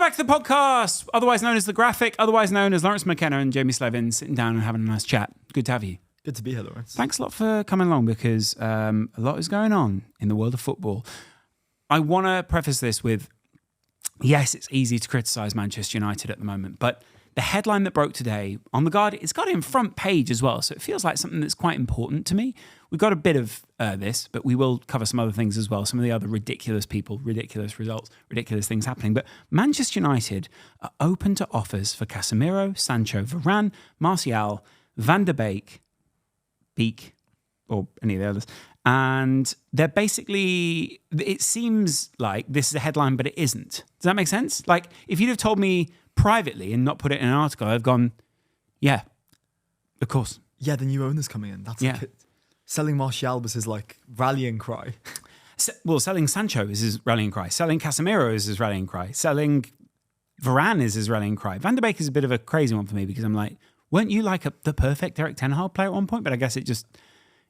back to the podcast, otherwise known as The Graphic, otherwise known as Lawrence McKenna and Jamie Slevin sitting down and having a nice chat. Good to have you. Good to be here, Lawrence. Thanks a lot for coming along because a lot is going on in the world of football. I want to preface this with, yes, it's easy to criticise Manchester United at the moment, but the headline that broke today on The Guardian, it's got it in front page as well, so it feels like something that's quite important to me. We've got a bit of this, but we will cover some other things as well, some of the other ridiculous people, ridiculous results, ridiculous things happening. But Manchester United are open to offers for Casemiro, Sancho, Varane, Martial, Van der Beek, or any of the others. And they're basically, it seems like this is a headline, but it isn't. Does that make sense? Like, if you'd have told me privately and not put it in an article, I've gone, yeah, of course. Yeah, the new owner's coming in. That's like it. Selling Martial was his like rallying cry. Well, selling Sancho is his rallying cry. Selling Casemiro is his rallying cry. Selling Varane is his rallying cry. Van der Beek is a bit of a crazy one for me because I'm like, weren't you like the perfect Erik Ten Hag player at one point? But I guess it just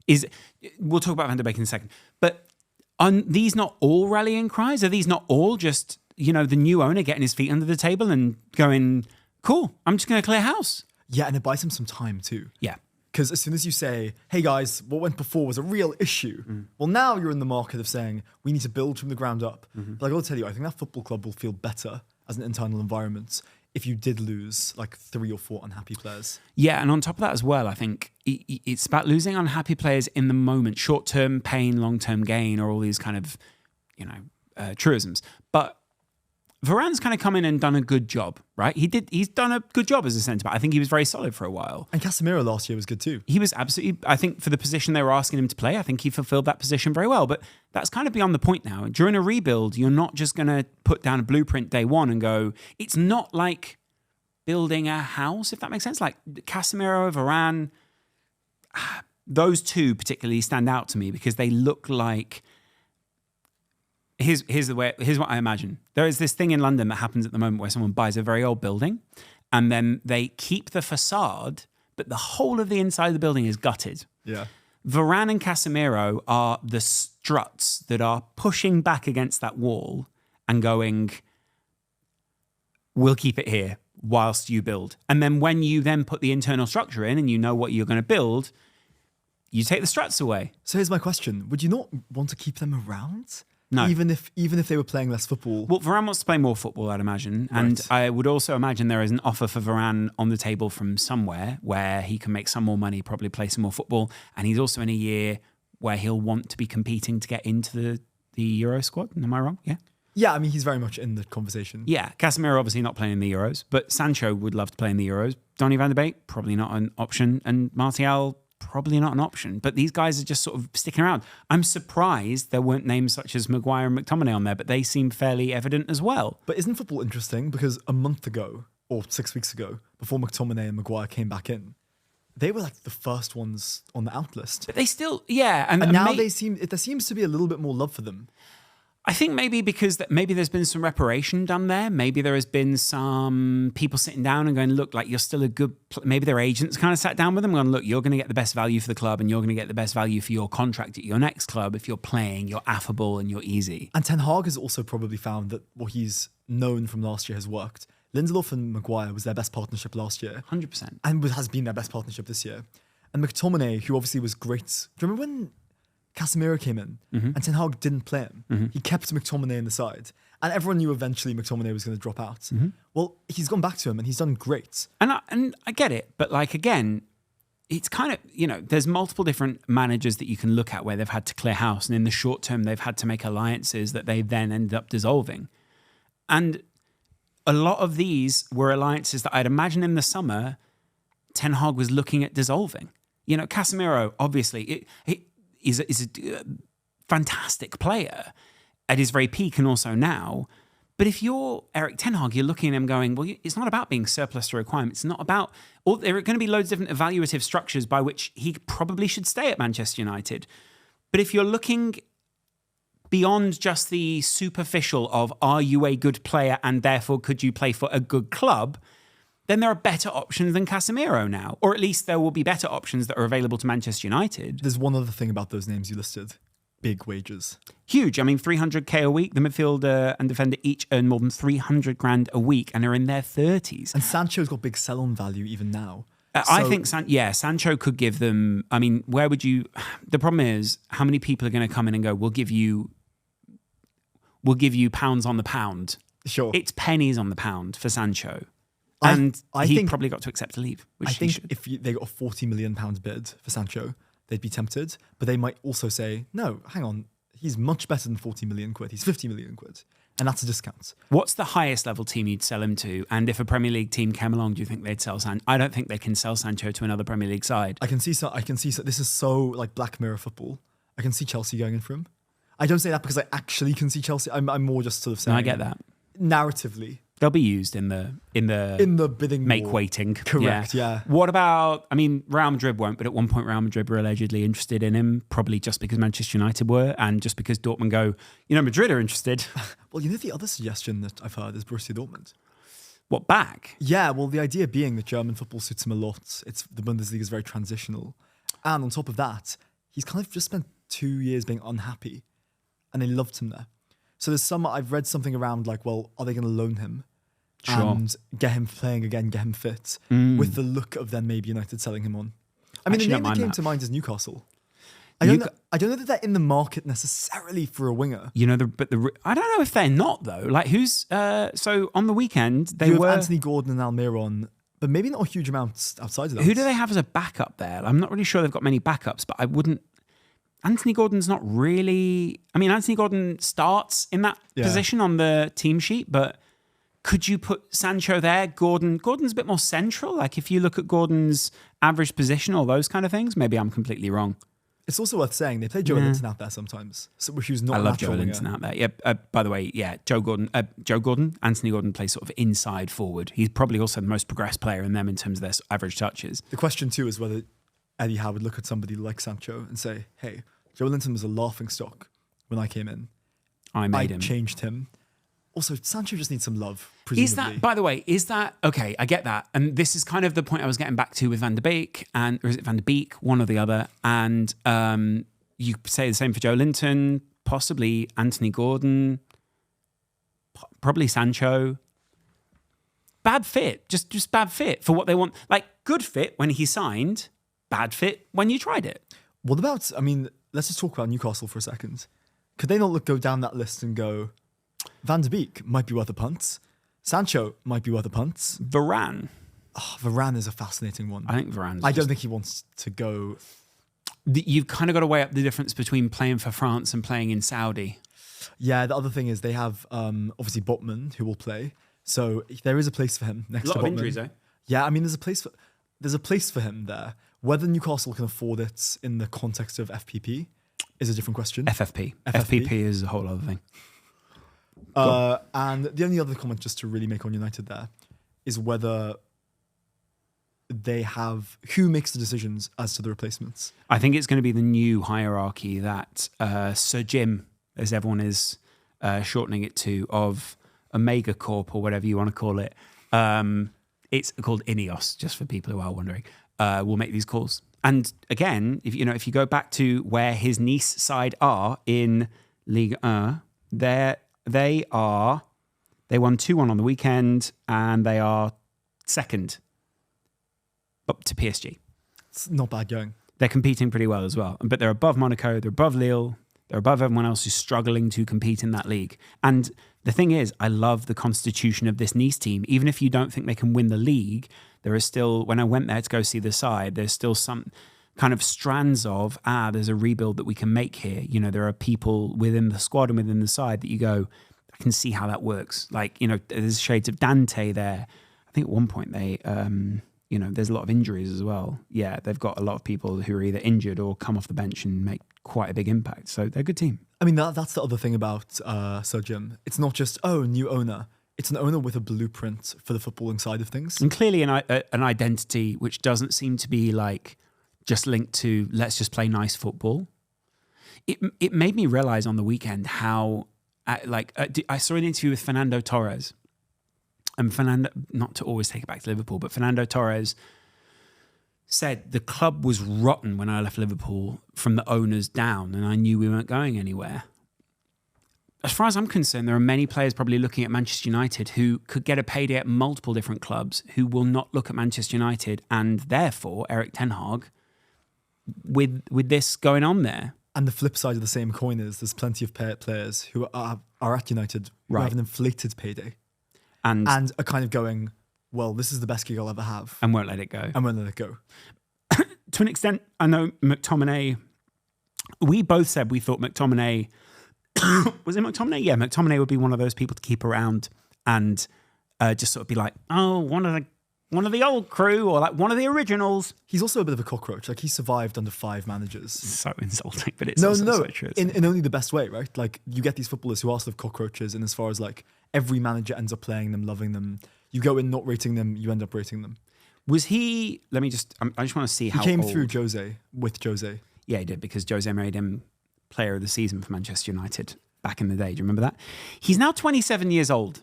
is. We'll talk about Van der Beek in a second. But are these not all rallying cries? Are these not all just, you know, the new owner getting his feet under the table and going, cool, I'm just going to clear house? Yeah, and it buys him some time too. Yeah. Because as soon as you say, hey guys, what went before was a real issue, well, now you're in the market of saying, we need to build from the ground up. But I got to tell you, I think that football club will feel better as an internal environment if you did lose like 3 or 4 unhappy players. Yeah, and on top of that as well, I think it's about losing unhappy players in the moment. Short-term pain, long-term gain, or all these kind of, you know, truisms. But Varane's kind of come in and done a good job, right? He's done a good job as a centre-back. I think he was very solid for a while. And Casemiro last year was good too. He was absolutely, I think for the position they were asking him to play, I think he fulfilled that position very well. But that's kind of beyond the point now. During a rebuild, you're not just going to put down a blueprint day one and go, it's not like building a house, if that makes sense. Like Casemiro, Varane, those two particularly stand out to me because they look like, Here's what I imagine. There is this thing in London that happens at the moment where someone buys a very old building and then they keep the facade, but the whole of the inside of the building is gutted. Yeah. Varane and Casemiro are the struts that are pushing back against that wall and going, we'll keep it here whilst you build. And then when you then put the internal structure in and you know what you're going to build, you take the struts away. So here's my question. Would you not want to keep them around? No. Even if they were playing less football? Well, Varane wants to play more football, I'd imagine. And I would also imagine there is an offer for Varane on the table from somewhere where he can make some more money, probably play some more football. And he's also in a year where he'll want to be competing to get into the Euro squad. Am I wrong? Yeah. Yeah, I mean, he's very much in the conversation. Yeah, Casemiro obviously not playing in the Euros, but Sancho would love to play in the Euros. Donny van de Beek, probably not an option. And Martial, probably not an option, but these guys are just sort of sticking around. I'm surprised there weren't names such as Maguire and McTominay on there, but they seem fairly evident as well. But isn't football interesting? Because a month ago, or 6 weeks ago, before McTominay and Maguire came back in, they were like the first ones on the out list. But they still, yeah. And now there seems to be a little bit more love for them. I think maybe because maybe there's been some reparation done there. Maybe there has been some people sitting down and going, look, like you're still a good... Maybe their agents kind of sat down with them and gone, look, you're going to get the best value for the club and you're going to get the best value for your contract at your next club. If you're playing, you're affable and you're easy. And Ten Hag has also probably found that what he's known from last year has worked. Lindelof and Maguire was their best partnership last year. 100%. And has been their best partnership this year. And McTominay, who obviously was great... Do you remember when Casemiro came in and Ten Hag didn't play him? He kept McTominay in the side. And everyone knew eventually McTominay was going to drop out. Well, he's gone back to him and he's done great. And I get it. But like, again, it's kind of, you know, there's multiple different managers that you can look at where they've had to clear house. And in the short term, they've had to make alliances that they then ended up dissolving. And a lot of these were alliances that I'd imagine in the summer, Ten Hag was looking at dissolving. You know, Casemiro, obviously, is a fantastic player at his very peak and also now. But if you're Erik Ten Hag, you're looking at him going, well, it's not about being surplus to requirements. It's not about... there are going to be loads of different evaluative structures by which he probably should stay at Manchester United. But if you're looking beyond just the superficial of, are you a good player and therefore could you play for a good club, then there are better options than Casemiro now. Or at least there will be better options that are available to Manchester United. There's one other thing about those names you listed. big wages. Huge. I mean, 300k a week. The midfielder and defender each earn more than 300 grand a week and are in their 30s. And Sancho's got big sell-on value even now. I think, Sancho could give them. I mean, where would you? The problem is, how many people are going to come in and go, "We'll give you pounds on the pound." Sure, it's pennies on the pound for Sancho, and he probably got to accept to leave. Which I think should. if they got a £40 million bid for Sancho, they'd be tempted, but they might also say, "No, hang on, he's much better than 40 million quid. He's 50 million quid." And that's a discount. What's the highest level team you'd sell him to? And if a Premier League team came along, do you think they'd sell Sancho? I don't think they can sell Sancho to another Premier League side. I can see. This is so like Black Mirror football. I can see Chelsea going in for him. I don't say that because I actually can see Chelsea. I'm more just sort of saying. No, I get that. Narratively, they'll be used in the bidding make war. waiting. Correct. Yeah. What about? I mean, Real Madrid won't, but at one point Real Madrid were allegedly interested in him, probably just because Manchester United were, and just because Dortmund go, Madrid are interested. Well, the other suggestion that I've heard is Borussia Dortmund. What, back? Yeah. Well, the idea being that German football suits him a lot. The Bundesliga is very transitional, and on top of that, he's kind of just spent 2 years being unhappy, and they loved him there. So I've read something around like, well, are they going to loan him? Sure. And get him playing again, get him fit, with the look of then maybe United selling him on. I mean, the name that came to mind is Newcastle. I don't know that they're in the market necessarily for a winger. I don't know if they're not though. Like who's so on the weekend they have were Anthony Gordon and Almiron, but maybe not a huge amount outside of that. Who do they have as a backup there? I'm not really sure they've got many backups, but I wouldn't. Anthony Gordon's not really. I mean, Anthony Gordon starts in that position on the team sheet, but could you put Sancho there? Gordon's a bit more central. Like if you look at Gordon's average position, all those kind of things, maybe I'm completely wrong. It's also worth saying they play Joe Linton out there sometimes, which was not. I love Joe Linton out there. Yeah. By the way, Joe Gordon. Anthony Gordon plays sort of inside forward. He's probably also the most progressed player in them in terms of their average touches. The question too is whether Eddie Howe would look at somebody like Sancho and say, "Hey, Joe Linton was a laughingstock when I came in. I changed him." Also, Sancho just needs some love, presumably. Is that, okay, I get that. And this is kind of the point I was getting back to with Van der Beek, or is it Van der Beek? One or the other. And you say the same for Joe Linton, possibly Anthony Gordon, probably Sancho. Bad fit, just bad fit for what they want. Like, good fit when he signed, bad fit when you tried it. What about, let's just talk about Newcastle for a second. Could they not go down that list and go, Van der Beek might be worth a punt. Sancho might be worth a punt. Varane. Oh, Varane is a fascinating one. I think Varane. I don't think he wants to go. You've kind of got to weigh up the difference between playing for France and playing in Saudi. Yeah, the other thing is they have obviously Botman who will play. So there is a place for him next to Botman. A lot of injuries, though. Yeah, there's a place for him there. Whether Newcastle can afford it in the context of FPP is a different question. FFP is a whole other thing. And the only other comment just to really make on United there is whether they have who makes the decisions as to the replacements. I think it's going to be the new hierarchy that Sir Jim, as everyone is shortening it to, of Omega Corp or whatever you want to call it. It's called Ineos, just for people who are wondering. Will make these calls. And again, if you go back to where his Nice side are in Ligue 1, they won 2-1 on the weekend, and they are second up to PSG. It's not bad going. They're competing pretty well as well. But they're above Monaco, they're above Lille, they're above everyone else who's struggling to compete in that league. And the thing is, I love the constitution of this Nice team. Even if you don't think they can win the league, there is still, when I went there to go see the side, there's still some kind of strands of, there's a rebuild that we can make here. There are people within the squad and within the side that you go, I can see how that works. Like, there's shades of Dante there. I think at one point they, there's a lot of injuries as well. Yeah, they've got a lot of people who are either injured or come off the bench and make quite a big impact. So they're a good team. That's the other thing about Sir Jim. It's not just, new owner. It's an owner with a blueprint for the footballing side of things. And clearly an identity which doesn't seem to be like just linked to let's just play nice football. It made me realise on the weekend how, I saw an interview with Fernando Torres. And Fernando, not to always take it back to Liverpool, but Fernando Torres said the club was rotten when I left Liverpool from the owners down, and I knew we weren't going anywhere. As far as I'm concerned, there are many players probably looking at Manchester United who could get a payday at multiple different clubs who will not look at Manchester United, and therefore Erik ten Hag with this going on there. And the flip side of the same coin is there's plenty of players who are at United who have an inflated payday and are kind of going, well, this is the best gig I'll ever have. And won't let it go. To an extent, I know McTominay, we both said we thought McTominay, was it McTominay? Yeah, McTominay would be one of those people to keep around and just sort of be like, oh, one of the old crew, or like one of the originals. He's also a bit of a cockroach. Like, he survived under 5 managers. So insulting, but it's so true. In only the best way, right? Like, you get these footballers who are sort of cockroaches, and as far as like every manager ends up playing them, loving them. You go in not rating them, you end up rating them. Was he? I just want to see how he came old. through with Jose. Yeah, he did, because Jose made him Player of the Season for Manchester United back in the day. Do you remember that? He's now 27 years old.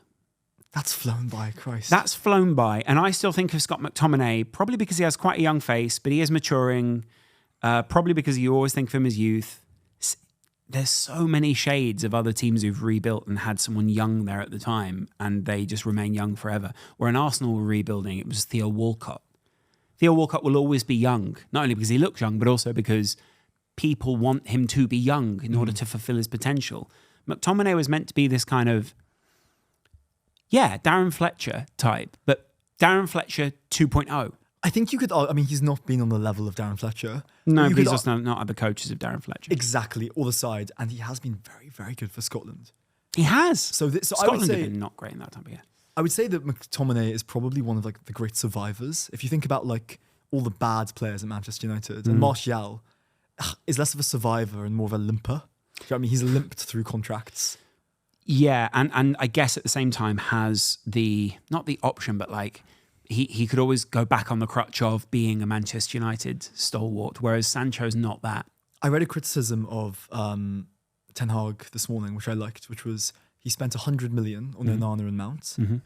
That's flown by, Christ. That's flown by. And I still think of Scott McTominay, probably because he has quite a young face, but he is maturing, probably because you always think of him as youth. There's so many shades of other teams who've rebuilt and had someone young there at the time, and they just remain young forever. Where in Arsenal were rebuilding, it was Theo Walcott. Theo Walcott will always be young, not only because he looks young, but also because people want him to be young in order to fulfill his potential. McTominay was meant to be this kind of, Darren Fletcher type, but Darren Fletcher 2.0. I think you could, he's not been on the level of Darren Fletcher. No, but he's also not other coaches of Darren Fletcher. Exactly, all the side. And he has been very, very good for Scotland. He has. So Scotland I would say, have been not great in that time, but yeah. I would say that McTominay is probably one of like the great survivors. If you think about like all the bad players at Manchester United, and Martial is less of a survivor and more of a limper. Do you know what I mean? He's limped through contracts. Yeah, and I guess at the same time has not the option, but like he could always go back on the crutch of being a Manchester United stalwart, whereas Sancho's not that. I read a criticism of Ten Hag this morning, which I liked, which was he spent 100 million on Onana and Mount. Mm-hmm.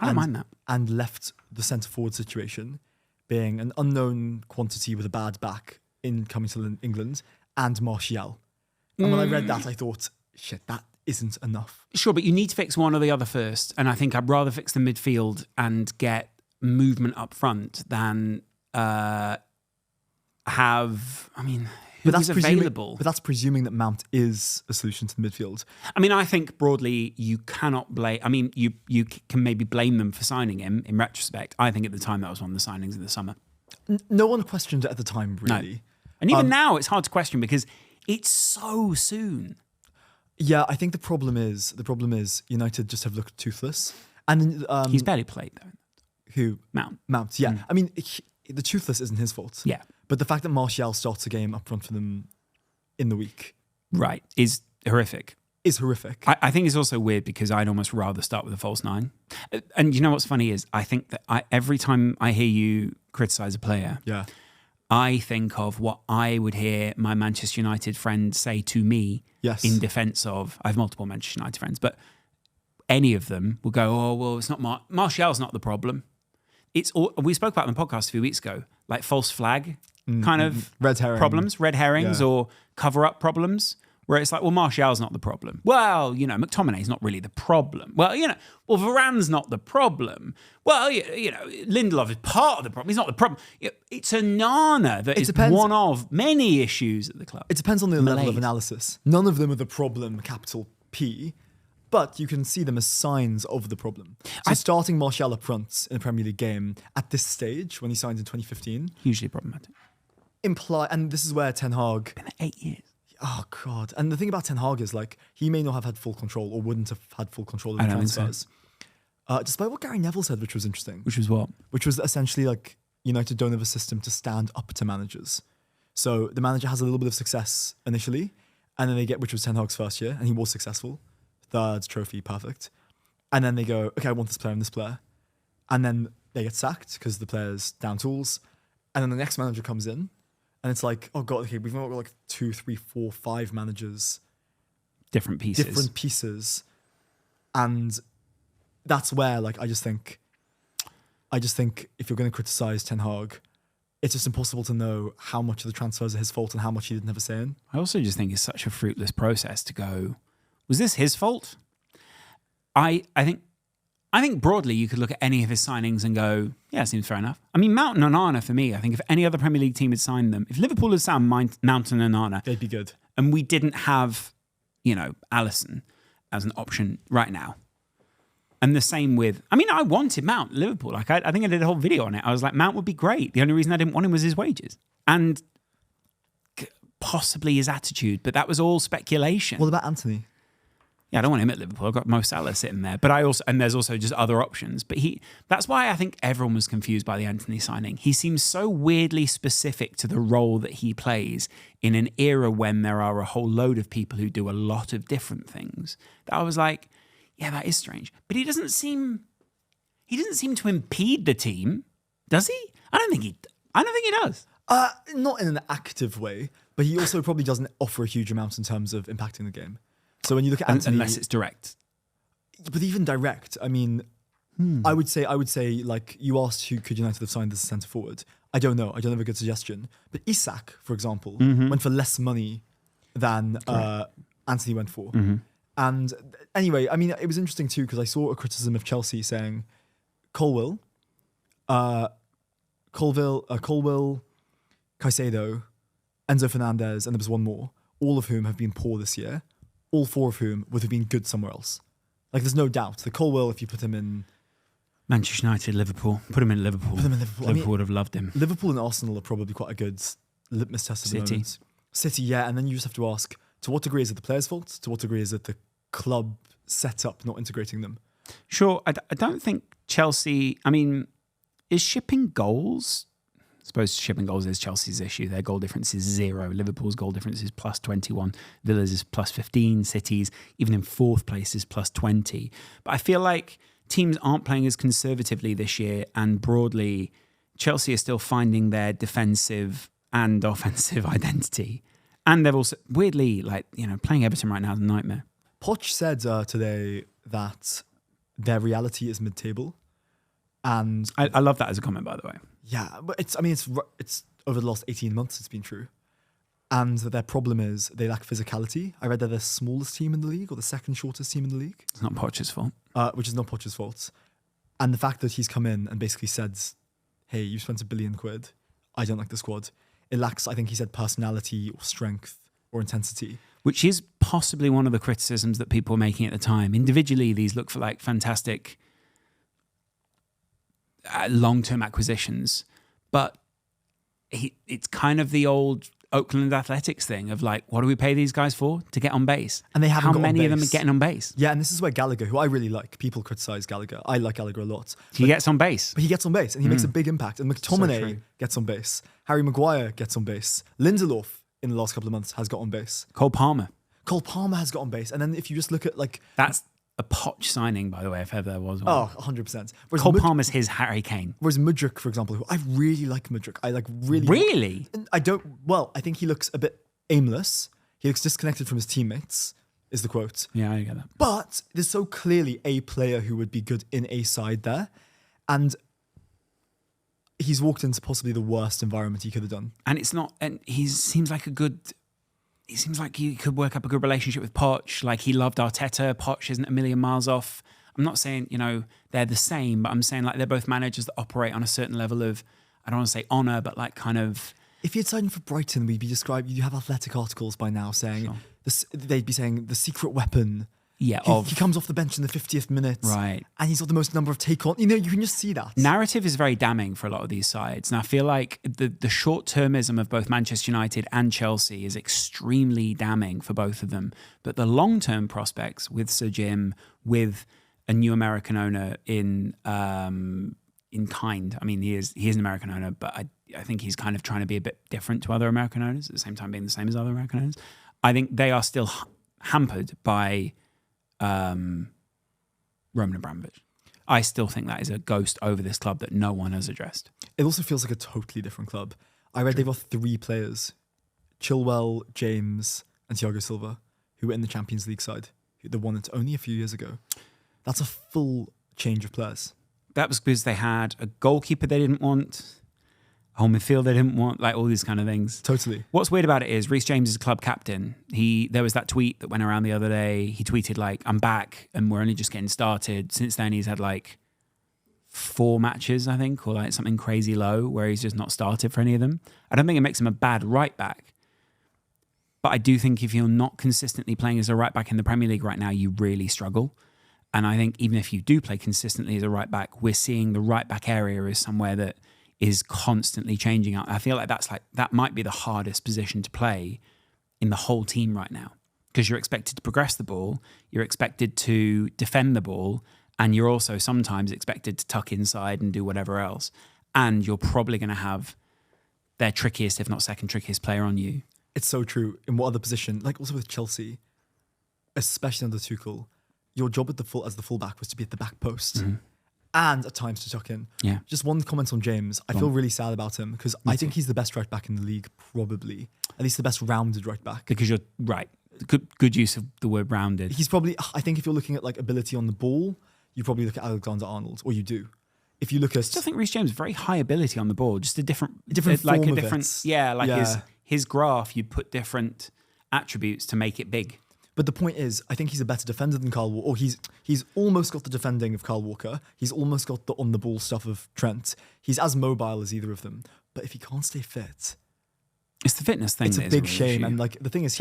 I don't mind that. And left the centre-forward situation being an unknown quantity with a bad back in coming to England and Martial. And when I read that, I thought, shit, that isn't enough. Sure, but you need to fix one or the other first. And I think I'd rather fix the midfield and get movement up front than who's available. But that's presuming that Mount is a solution to the midfield. I mean, I think broadly you cannot blame... I mean, you can maybe blame them for signing him in retrospect. I think at the time that was one of the signings in the summer. No one questioned it at the time, really. No. And even now, it's hard to question because it's so soon. Yeah, I think the problem is United just have looked toothless. And he's barely played though. Who? Mount. Yeah. I mean, the toothless isn't his fault. Yeah. But the fact that Martial starts a game up front for them in the week, right, is horrific. I think it's also weird because I'd almost rather start with a false 9. And you know what's funny is I think that every time I hear you criticize a player, I think of what I would hear my Manchester United friend say to me in defence of... I have multiple Manchester United friends, but any of them will go, oh, well, it's not Martial's not the problem. It's all, we spoke about it on the podcast a few weeks ago, like false flag kind of red herrings or cover-up problems, where it's like, well, Martial's not the problem. Well, McTominay's not really the problem. Well, Varane's not the problem. Well, Lindelof is part of the problem. He's not the problem. It's Onana that is one of many issues at the club. It depends on the level of analysis. None of them are the problem, capital P, but you can see them as signs of the problem. So starting Martial up front in a Premier League game at this stage, when he signed in 2015... hugely problematic. And this is where Ten Hag... Been there 8 years. Oh, God. And the thing about Ten Hag is, like, he may not have had full control or wouldn't have had full control of the transfers. Despite what Gary Neville said, which was interesting. Which was what? Which was essentially, like, United don't have a system to stand up to managers. So the manager has a little bit of success initially, and then which was Ten Hag's first year, and he was successful. 3rd trophy, perfect. And then they go, okay, I want this player and this player. And then they get sacked because the player's down tools. And then the next manager comes in, and it's like, oh God, okay, we've now got like 2, 3, 4, 5 managers. Different pieces. And that's where, like, I just think if you're going to criticize Ten Hag, it's just impossible to know how much of the transfers are his fault and how much he didn't have a say in. I also just think it's such a fruitless process to go, was this his fault? I think broadly you could look at any of his signings and go, yeah, seems fair enough. I mean, Mount and Onana for me, I think if any other Premier League team had signed them, if Liverpool had signed Mount and Onana, They'd be good. And we didn't have, Alisson as an option right now. And the same with, I wanted Mount, Liverpool. Like, I think I did a whole video on it. I was like, Mount would be great. The only reason I didn't want him was his wages. And possibly his attitude, but that was all speculation. What about Anthony? Yeah, I don't want him at Liverpool. I've got Mo Salah sitting there. But there's also just other options. But that's why I think everyone was confused by the Anthony signing. He seems so weirdly specific to the role that he plays in an era when there are a whole load of people who do a lot of different things. That I was like, yeah, that is strange. But he doesn't seem to impede the team, does he? I don't think he does. Not in an active way, but he also probably doesn't offer a huge amount in terms of impacting the game. So when you look at Anthony, unless it's direct. But even direct, I mean, I would say, like, you asked who could United have signed as a centre forward. I don't know. I don't have a good suggestion. But Isak, for example, went for less money than Anthony went for. And anyway, I mean, it was interesting too because I saw a criticism of Chelsea saying Colwill, Caicedo, Enzo Fernandez, and there was one more, all of whom have been poor this year. All four of whom would have been good somewhere else. Like, there's no doubt. The Colwill, if you put him in Manchester United, Liverpool, put him in Liverpool. Liverpool would have loved him. Liverpool and Arsenal are probably quite a good litmus test at the moment. City, yeah, and then you just have to ask, to what degree is it the players' fault? To what degree is it the club setup not integrating them? Sure, I don't think Chelsea, is shipping goals? I suppose shipping goals is Chelsea's issue. Their goal difference is 0. Liverpool's goal difference is plus 21. Villa's is plus 15. City's, even in fourth place, is plus 20. But I feel like teams aren't playing as conservatively this year, and broadly, Chelsea are still finding their defensive and offensive identity. And they've also, weirdly, playing Everton right now is a nightmare. Poch said today that their reality is mid-table. And I love that as a comment, by the way. Yeah, but it's over the last 18 months it's been true. And their problem is they lack physicality. I read they're the smallest team in the league or the second shortest team in the league. It's not Poch's fault. Which is not Poch's fault. And the fact that he's come in and basically said, hey, you spent £1 billion. I don't like the squad. It lacks, I think he said, personality or strength or intensity. Which is possibly one of the criticisms that people were making at the time. Individually, these look for like fantastic long-term acquisitions, but it's kind of the old Oakland Athletics thing of like, what do we pay these guys for? To get on base. And they haven't. How many of them are getting on base? Yeah, and this is where Gallagher, who I really like, people criticize Gallagher. I like Gallagher a lot. He gets on base. But he gets on base and he makes a big impact. And McTominay gets on base. Harry Maguire gets on base. Lindelof in the last couple of months has got on base. Cole Palmer has got on base. And then if you just look at like... That's a Poch signing, by the way, if ever there was one. Oh, 100%. Cole Palmer's his Harry Kane. Whereas Mudryk, for example, who I really like Mudryk. I like really... Really? I think he looks a bit aimless. He looks disconnected from his teammates, is the quote. Yeah, I get that. But there's so clearly a player who would be good in a side there. And he's walked into possibly the worst environment he could have done. And he seems like he could work up a good relationship with Poch. Like, he loved Arteta. Poch isn't a million miles off. I'm not saying, they're the same, but I'm saying like they're both managers that operate on a certain level of, I don't want to say honour, but like kind of... If you'd signed for Brighton, you have Athletic articles by now saying, they'd be saying the secret weapon. Yeah, he comes off the bench in the 50th minute. Right. And he's got the most number of take-on. You can just see that. Narrative is very damning for a lot of these sides. And I feel like the short-termism of both Manchester United and Chelsea is extremely damning for both of them. But the long-term prospects with Sir Jim, with a new American owner in kind. I mean, he is an American owner, but I think he's kind of trying to be a bit different to other American owners, at the same time being the same as other American owners. I think they are still hampered by... Roman Abramovich. I still think that is a ghost over this club that no one has addressed. It also feels like a totally different club. I read they've got 3 players, Chilwell, James, and Thiago Silva, who were in the Champions League side. They won it only a few years ago. That's a full change of players. That was because they had a goalkeeper they didn't want, home midfield they didn't want, like all these kind of things. Totally. What's weird about it is Reece James is club captain. There was that tweet that went around the other day. He tweeted like, I'm back and we're only just getting started. Since then he's had like 4 matches, I think, or like something crazy low where he's just not started for any of them. I don't think it makes him a bad right back. But I do think if you're not consistently playing as a right back in the Premier League right now, you really struggle. And I think even if you do play consistently as a right back, we're seeing the right back area is somewhere that is constantly changing out. I feel like that might be the hardest position to play in the whole team right now, because you're expected to progress the ball, you're expected to defend the ball, and you're also sometimes expected to tuck inside and do whatever else. And you're probably going to have their trickiest, if not second trickiest player on you. It's so true. In what other position? Like also with Chelsea, especially under Tuchel, your job as the fullback was to be at the back post and at times to tuck in. Yeah. Just one comment on James. I feel really sad about him because I think he's the best right back in the league, probably. At least the best rounded right back. Because you're right. Good use of the word rounded. He's probably, I think if you're looking at like ability on the ball, you probably look at Alexander-Arnold, or you do. If you look at... I still think Reece James very high ability on the ball, just a different form of it. His graph, you put different attributes to make it big. But the point is, I think he's a better defender than Kyle Walker. Or he's almost got the defending of Kyle Walker. He's almost got the on-the-ball stuff of Trent. He's as mobile as either of them. But if he can't stay fit... It's the fitness thing. It's a big shame. Issue. And like the thing is,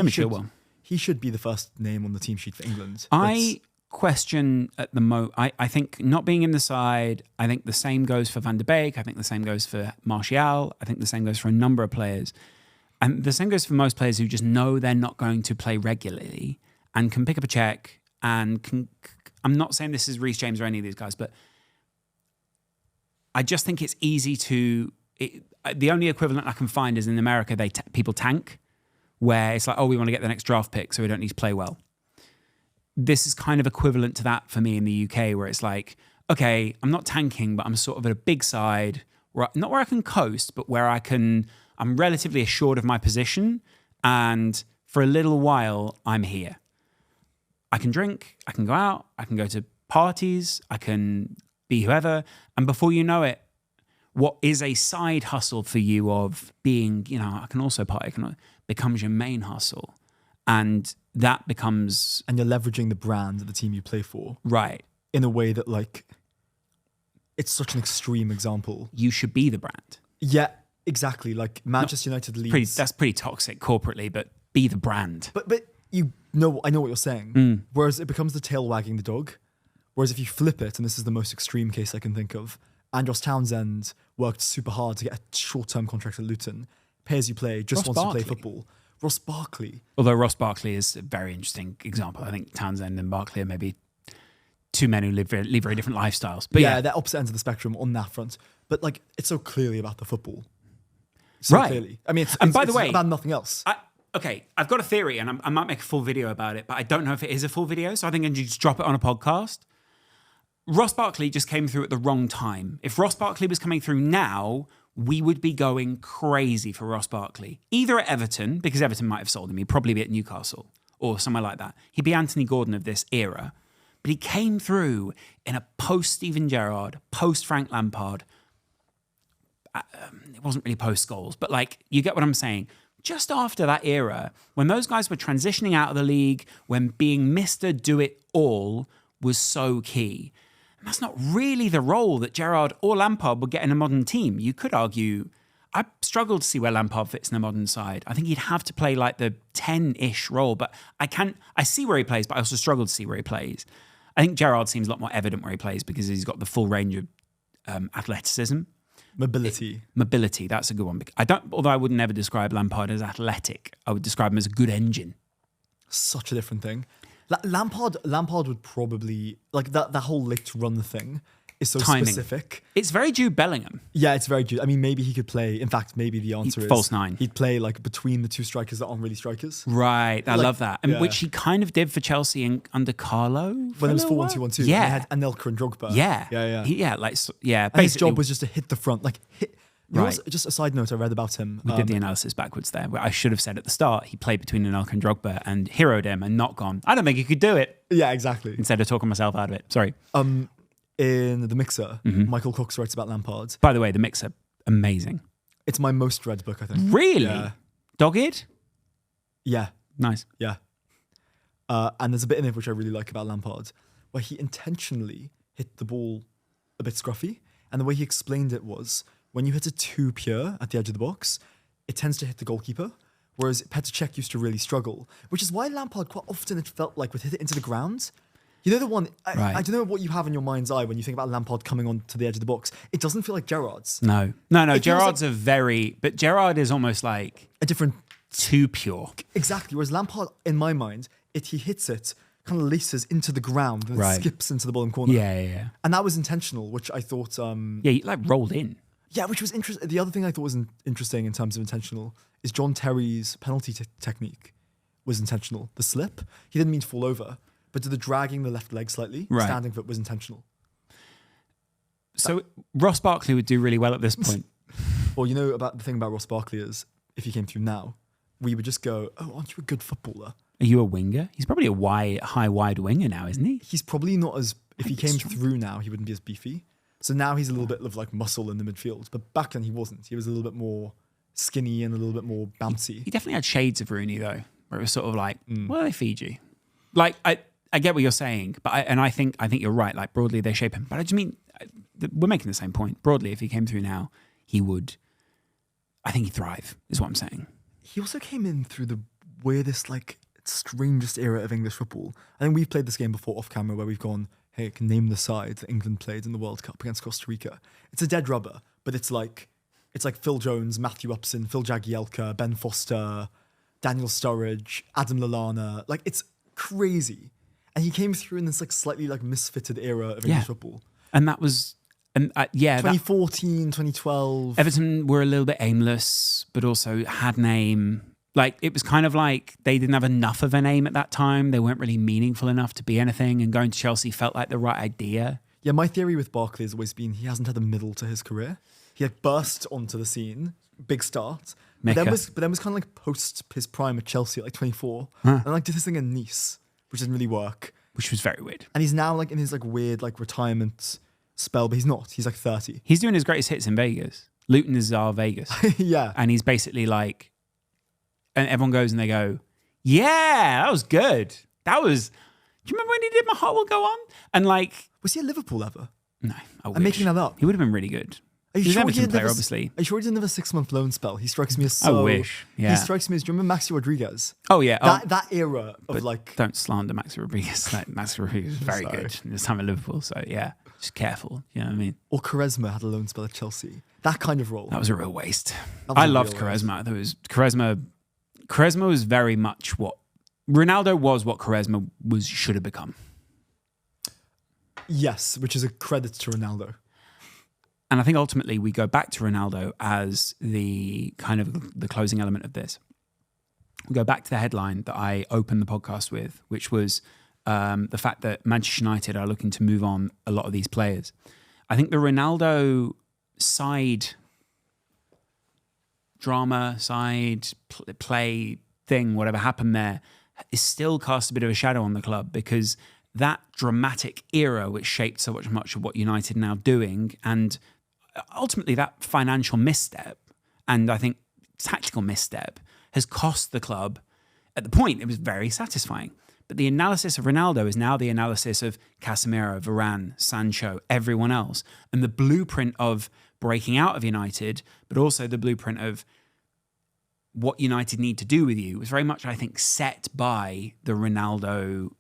he should be the first name on the team sheet for England. I question at the I think not being in the side, I think the same goes for Van der Beek. I think the same goes for Martial. I think the same goes for a number of players. And the same goes for most players who just know they're not going to play regularly and can pick up a check and can... I'm not saying this is Reece James or any of these guys, but I just think it's easy to... the only equivalent I can find is in America, people tank, where it's like, oh, we want to get the next draft pick, so we don't need to play well. This is kind of equivalent to that for me in the UK, where it's like, okay, I'm not tanking, but I'm sort of at a big side, not where I can coast, but where I'm relatively assured of my position, and for a little while, I'm here. I can drink, I can go out, I can go to parties, I can be whoever, and before you know it, what is a side hustle for you of being, I can also party, becomes your main hustle. And that becomes... And you're leveraging the brand of the team you play for. Right. In a way that, like, it's such an extreme example. You should be the brand. Yeah, exactly. Like, Manchester United leads... That's pretty toxic corporately, but be the brand. But I know what you're saying. Whereas it becomes the tail wagging the dog. Whereas if you flip it, and this is the most extreme case I can think of, Andros Townsend worked super hard to get a short-term contract at Luton. Pay as you play, just wants to play football. Ross Barkley. Although Ross Barkley is a very interesting example. I think Townsend and Barkley are maybe two men who live very different lifestyles. But yeah, they're opposite ends of the spectrum on that front. But like, it's so clearly about the football. So right. Clearly. I mean, by the way, about nothing else. Okay, I've got a theory, and I might make a full video about it, but I don't know if it is a full video, so I think I can just drop it on a podcast. Ross Barkley just came through at the wrong time. If Ross Barkley was coming through now, we would be going crazy for Ross Barkley. Either at Everton, because Everton might have sold him. He'd probably be at Newcastle or somewhere like that. He'd be Anthony Gordon of this era. But he came through in a post-Steven Gerrard, post-Frank Lampard. It wasn't really post-Scholes, but like, you get what I'm saying. Just after that era, when those guys were transitioning out of the league, when being Mr. Do-It-All was so key. And that's not really the role that Gerrard or Lampard would get in a modern team. You could argue, I struggle to see where Lampard fits in a modern side. I think he'd have to play like the 10-ish role, but I see where he plays, but I also struggle to see where he plays. I think Gerrard seems a lot more evident where he plays because he's got the full range of athleticism. Mobility, that's a good one. Although I would never describe Lampard as athletic, I would describe him as a good engine. Such a different thing. Lampard would probably, like that whole licked run thing is so timing. Specific. It's very Jude Bellingham. Yeah, it's very Jude. I mean, maybe he could play, in fact, maybe the answer is... False nine. He'd play like between the two strikers that aren't really strikers. Right, I love that. And which he kind of did for Chelsea under Carlo. When it was 4-1-2-1-2. Yeah. He had Anelka and Drogba. Yeah. And his job was just to hit the front, Right. Just a side note I read about him. We did the analysis backwards there. I should have said at the start, he played between Anelka and Drogba and heroed him and not gone. I don't think he could do it. Yeah, exactly. Instead of talking myself out of it. Sorry. In The Mixer, Michael Cox writes about Lampard. By the way, The Mixer, amazing. It's my most read book, I think. Really? Yeah. Dog-eared? Yeah. Nice. Yeah. And there's a bit in it which I really like about Lampard, where he intentionally hit the ball a bit scruffy. And the way he explained it was, when you hit it too pure at the edge of the box, it tends to hit the goalkeeper. Whereas Petr Cech used to really struggle, which is why Lampard quite often it felt like would hit it into the ground. You know the one, Right. I don't know what you have in your mind's eye when you think about Lampard coming on to the edge of the box. It doesn't feel like Gerrard's. No. It feels Gerrard's but Gerrard is almost like A different, too pure. exactly. Whereas Lampard, in my mind, he hits it, kind of laces into the ground and Right. skips into the bottom corner. Yeah. And that was intentional, which I thought... Yeah, he like rolled in. Yeah, which was interesting. The other thing I thought was interesting in terms of intentional is John Terry's penalty technique was intentional. The slip, he didn't mean to fall over, but the dragging the left leg slightly, Right. standing foot was intentional. So Ross Barkley would do really well at this point. Well, you know about the thing about Ross Barkley is, if he came through now, we would just go, "Oh, aren't you a good footballer?" Are you a winger? He's probably a high wide winger now, isn't he? He's probably not as. If he Might be came strong. through now, he wouldn't be as beefy. So now he's a little bit of like muscle in the midfield, but back then he wasn't. He was a little bit more skinny and a little bit more bouncy. He definitely had shades of Rooney though, where it was sort of like, well, they feed you. Like I get what you're saying, but I think you're right. Like broadly, they shape him. But I just mean we're making the same point. Broadly, if he came through now, he would. I think he'd thrive. Is what I'm saying. He also came in through the weirdest, like strangest era of English football. I think we've played this game before off camera where we've gone, hey, I can name the side that England played in the World Cup against Costa Rica. It's a dead rubber, but it's like Phil Jones, Matthew Upson, Phil Jagielka, Ben Foster, Daniel Sturridge, Adam Lallana. Like it's crazy. And he came through in this like slightly like misfitted era of English football. And that was, 2014, 2012. Everton were a little bit aimless, but also had an aim. Like it was kind of like they didn't have enough of an aim at that time. They weren't really meaningful enough to be anything. And going to Chelsea felt like the right idea. Yeah, my theory with Barkley has always been he hasn't had a middle to his career. He like burst onto the scene, big start. But then was kind of like post his prime at Chelsea at like 24. And like did this thing in Nice, which didn't really work. Which was very weird. And he's now like in his like weird like retirement spell, but he's not. He's like 30. He's doing his greatest hits in Vegas. Luton is our Vegas. Yeah. And he's basically like, and everyone goes and they go, yeah, that was good. That was, do you remember when he did My Heart Will Go On? And like, Was he at Liverpool ever? no, I'm making that up. He would have been really good. Are you He's an sure Everton player, obviously. Are you sure he didn't have a 6-month loan spell? He strikes me as I so... wish, yeah. He strikes me as... Do you remember Maxi Rodriguez? Oh, yeah. That era of But like... don't slander Max Rodriguez. Like, Max Rodriguez is very Sorry. good in his time at Liverpool. So, yeah, just careful. You know what I mean? Or Quaresma had a loan spell at Chelsea. That kind of role. That was a real waste. That was I a loved real waste. Quaresma. There was Quaresma was very much what Ronaldo was, what Quaresma should have become. Yes, which is a credit to Ronaldo. And I think ultimately we go back to Ronaldo as the kind of the closing element of this. We go back to the headline that I opened the podcast with, which was the fact that Manchester United are looking to move on a lot of these players. I think the Ronaldo play thing, whatever happened there, is still cast a bit of a shadow on the club because that dramatic era which shaped so much of what United are now doing, and ultimately that financial misstep and I think tactical misstep has cost the club. At the point, it was very satisfying. But the analysis of Ronaldo is now the analysis of Casemiro, Varane, Sancho, everyone else. And the blueprint of breaking out of United, but also the blueprint of what United need to do with you was very much, I think, set by the Ronaldo,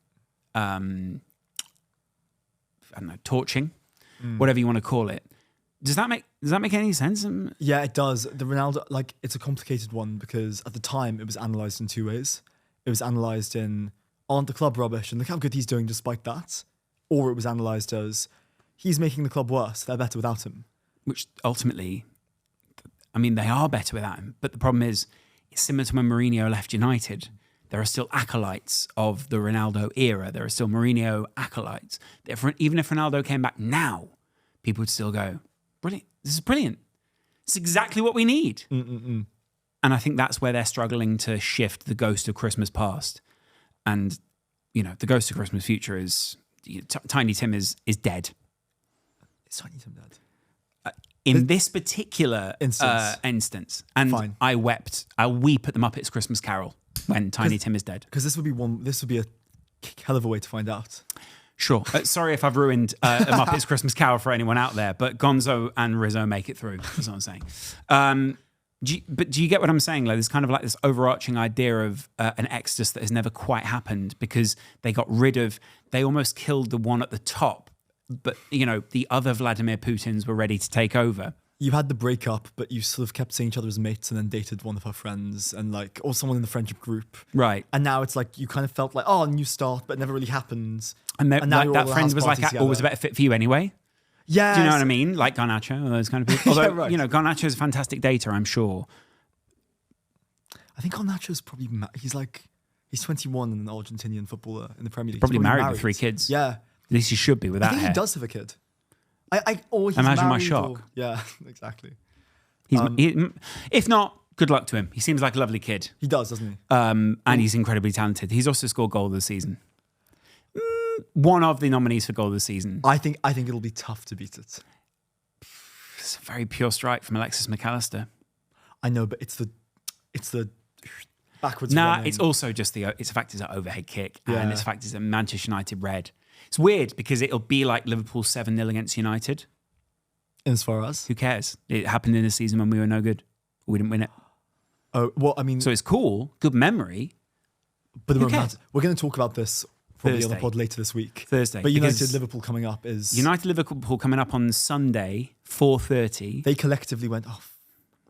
I don't know, torching, whatever you want to call it. Does that make any sense? Yeah, it does. The Ronaldo, like, it's a complicated one because at the time it was analysed in two ways. It was analysed in, aren't the club rubbish and look how good he's doing despite that? Or it was analysed as, he's making the club worse, they're better without him. Which ultimately, I mean, they are better without him. But the problem is, it's similar to when Mourinho left United. There are still acolytes of the Ronaldo era. There are still Mourinho acolytes. Even if Ronaldo came back now, people would still go, brilliant. This is brilliant. It's exactly what we need. And I think that's where they're struggling to shift the ghost of Christmas past. And, you know, the ghost of Christmas future is, Tiny Tim is dead. It's Tiny Tim dead. in this particular Instance. And Fine. I wept. I weep at the Muppets Christmas Carol when Tiny Tim is dead. Because this would be a hell of a way to find out. Sure. Sorry if I've ruined a Muppets Christmas Carol for anyone out there, but Gonzo and Rizzo make it through. That's what I'm saying. But do you get what I'm saying? Like, there's kind of like this overarching idea of an exodus that has never quite happened because they almost killed the one at the top, but the other Vladimir Putins were ready to take over. You had the breakup, but you sort of kept seeing each other as mates and then dated one of her friends and or someone in the friendship group. Right. And now it's like you kind of felt like, a new start, but it never really happened. And now you're that all at friend house was party like together. always a better fit for you anyway. Yeah. Do you know what I mean? Like Garnacho, those kind of people. Although, right. Garnacho is a fantastic dater, I'm sure. I think Garnacho's probably, he's 21 and an Argentinian footballer in the Premier League. Probably He's married with 3 kids. Yeah. At least he should be with I that think hair. he does have a kid. Or he's Imagine my married shock. Yeah, exactly. If not, good luck to him. He seems like a lovely kid. He does, doesn't he? And he's incredibly talented. He's also scored goal of the season. One of the nominees for goal of the season. I think it'll be tough to beat it. It's a very pure strike from Alexis McAllister. I know, but it's the backwards. Nah, running. it's also just it's the fact it's an overhead kick, Yeah. and it's the fact it's a Manchester United red. It's weird because it'll be like Liverpool 7-0 against United. As far as Who cares? It happened in a season when we were no good. We didn't win it. oh well, I mean, So it's cool, good memory. but who cares? we're going to talk about this probably on the Thursday. pod later this week. Thursday. But United because Liverpool coming up is United Liverpool coming up on Sunday, 4:30. They collectively went off.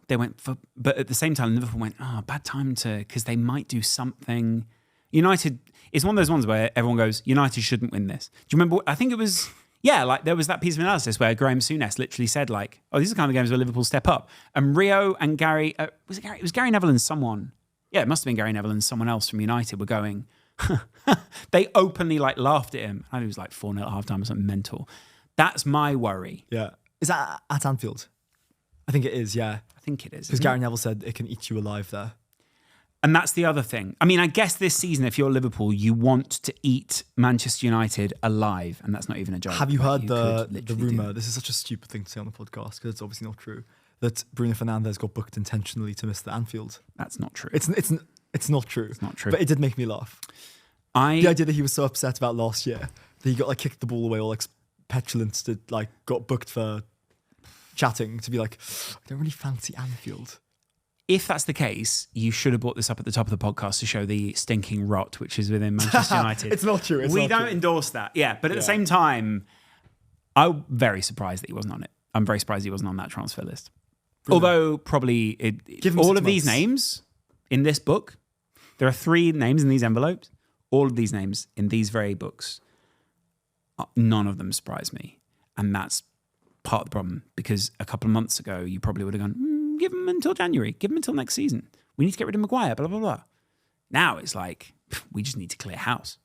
They went for, but at the same time, Liverpool went, bad time because they might do something. United is one of those ones where everyone goes, United shouldn't win this. Do you remember? I think it was, there was that piece of analysis where Graham Souness literally said like, these are the kind of games where Liverpool step up. And Rio and Gary, was it Gary? It was Gary Neville and someone. Yeah, it must have been Gary Neville and someone else from United were going, they openly laughed at him. And it was like 4-0 at halftime or something mental. That's my worry. Yeah, is that at Anfield? I think it is. Yeah, I think it is. because Gary Neville said it can eat you alive there. And that's the other thing. I mean, I guess this season, if you're Liverpool, you want to eat Manchester United alive. And that's not even a joke. Have you heard the could literally rumour? do. This is such a stupid thing to say on the podcast because it's obviously not true. That Bruno Fernandes got booked intentionally to miss the Anfield. That's not true. It's not true. It's not true. But it did make me laugh. The idea that he was so upset about last year that he got kicked the ball away all petulant to got booked for chatting to be like, I don't really fancy Anfield. If that's the case, you should have brought this up at the top of the podcast to show the stinking rot which is within Manchester United. It's not true. We don't endorse that. Yeah, but at the same time, I'm very surprised that he wasn't on it. I'm very surprised he wasn't on that transfer list. Brilliant. Although probably Give him all 6 of these months. names in this book, there are 3 names in these envelopes. All of these names in these very books, none of them surprise me. And that's part of the problem because a couple of months ago, you probably would have gone, give him until January, give him until next season. We need to get rid of Maguire, blah, blah, blah. Now it's like, we just need to clear house.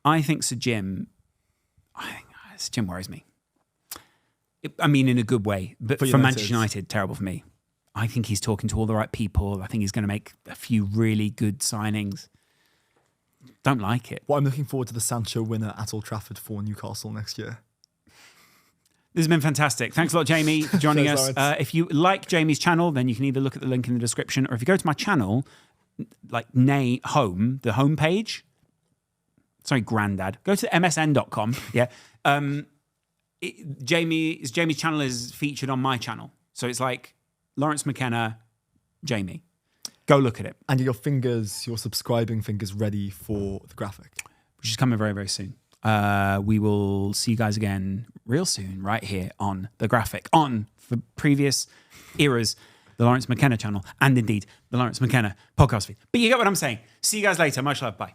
I think Sir Jim worries me. In a good way, but for Manchester United, terrible for me. I think he's talking to all the right people. I think he's going to make a few really good signings. Don't like it. Well, I'm looking forward to the Sancho winner at Old Trafford for Newcastle next year. This has been fantastic. Thanks a lot, Jamie, for joining Cheers, us. Lawrence. If you like Jamie's channel, then you can either look at the link in the description, or if you go to my channel, the homepage. Sorry, Grandad. Go to msn.com. Yeah. Jamie's channel is featured on my channel. So it's like Lawrence McKenna, Jamie. Go look at it. And your subscribing fingers ready for the graphic. Which is coming very, very soon. We will see you guys again real soon, right here on the graphic, for previous eras, the Lawrence McKenna channel, and indeed the Lawrence McKenna podcast feed. But you get what I'm saying. See you guys later. Much love. Bye.